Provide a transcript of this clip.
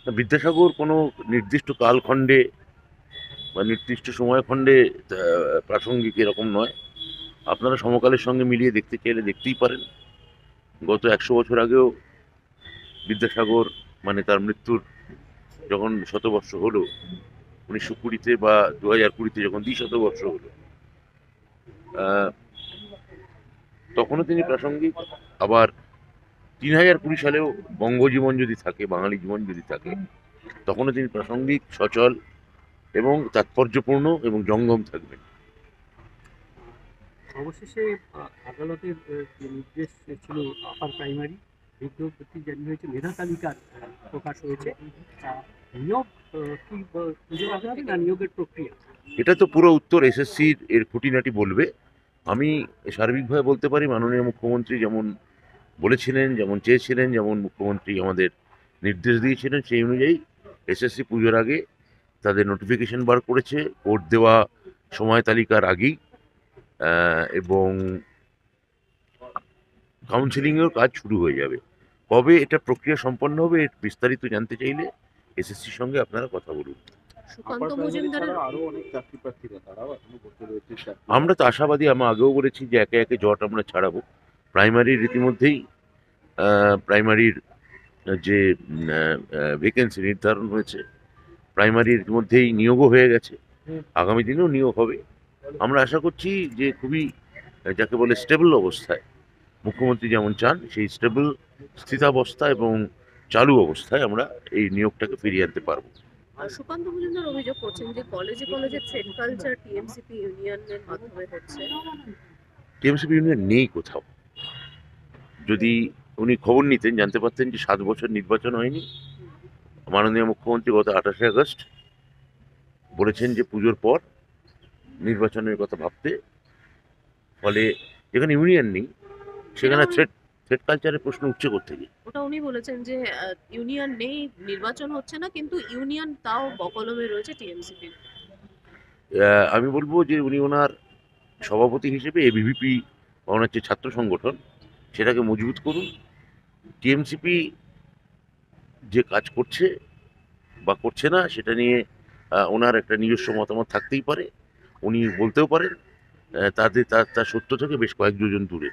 বিদ্যাসাগর কোনো নির্দিষ্ট কালখণ্ডে বা নির্দিষ্ট সময়খণ্ডে প্রাসঙ্গিক এরকম নয়। আপনারা সমকালের সঙ্গে মিলিয়ে দেখতে চাইলে দেখতেই পারেন। গত 100 বছর আগেও বিদ্যাসাগর মানে তার মৃত্যুর যখন শতবর্ষ হলো, 1920-তে বা 2020-তে যখন দ্বিশতবর্ষ হলো, আহ, তখনও তিনি প্রাসঙ্গিক। আবার 3020 সালেও বঙ্গজীবন যদি থাকে, বাঙালি জীবন যদি থাকে, তখনও তিনি প্রাসঙ্গিক, সচল এবং তাৎপর্যপূর্ণ এবং জঙ্গম থাকবেন। অবশেষে আদালতের যে নির্দেশ ছিল আপার প্রাইমারি বিজ্ঞপ্তি জারি হয়েছে, মেধা তালিকার প্রকাশ হয়েছে। নিয়োগ কি পুজোর আগে হবে না নিয়োগের প্রক্রিয়া? এটা তো পুরো উত্তর এসএসসির এর খুঁটিনাটি বলবে। আমি সার্বিকভাবে বলতে পারি, মাননীয় মুখ্যমন্ত্রী যেমন বলেছিলেন, যেমন চেয়েছিলেন, যেমন মুখ্যমন্ত্রী আমাদের নির্দেশ দিয়েছিলেন, সেই অনুযায়ী এসএসসি পুজোর আগে তাদের নোটিফিকেশন বার করেছে, কোর্ট দেওয়া সময় তালিকার আগেই। এবং কাউন্সিলিংয়ের কাজ শুরু হয়ে যাবে। কবে এটা প্রক্রিয়া সম্পন্ন হবে এর বিস্তারিত জানতে চাইলে এসএসসির সঙ্গে আপনারা কথা বলুন। সুকান্ত মজুমদারের আমরা তো আশাবাদী, আমি আগেও বলেছি যে একে একে জট আমরা ছাড়াবো। প্রাইমারির ইতিমধ্যেই প্রাইমারির যে ভ্যাকেন্সি নির্ধারণ হয়েছে, প্রাইমারির ইতিমধ্যেই নিয়োগও হয়ে গেছে, আগামী দিনেও নিয়োগ হবে। আমরা আশা করছি যে খুবই যাকে বলে স্টেবল অবস্থায়, মুখ্যমন্ত্রী যেমন চান সেই স্টেবল স্থিতাবস্থা এবং চালু অবস্থায় আমরা এই নিয়োগটাকে ফিরিয়ে আনতে পারবো। সুকান্ত মজুমদার অভিযোগ করছেন যে কলেজে কলেজে থ্রেড কালচার টিএমসিপি ইউনিয়নের মাধ্যমে হচ্ছে। টিএমসিপি ইউনিয়ন নেই কোথাও। যদি উনি খবর নিতেন জানতে পারতেন যে 7 বছর নির্বাচন হয়নি। মাননীয় মুখ্যমন্ত্রী গত 28 আগস্ট বলেছেন যে পুজোর পর নির্বাচনের কথা ভাবতে। ফলে যেখানে ইউনিয়ন নেই সেখানে থ্রেড থ্রেড কালচারের প্রশ্ন উঠছে কোত্থেকে? ওটা উনি বলেছেন যে ইউনিয়ন নেই, নির্বাচন হচ্ছে না, কিন্তু ইউনিয়ন তাও বকলমে রয়েছে টিএমসিপির। আমি বলবো যে উনি ওনার সভাপতি হিসেবে এবিভিপি বা ওনার যে ছাত্র সংগঠন সেটাকে মজবুত করুন। টিএমসিপি যে কাজ করছে বা করছে না সেটা নিয়ে ওনার একটা নিজস্ব মতামত থাকতেই পারে, উনি বলতেও পারেন। তার সত্য থেকে বেশ কয়েক যোজন দূরে।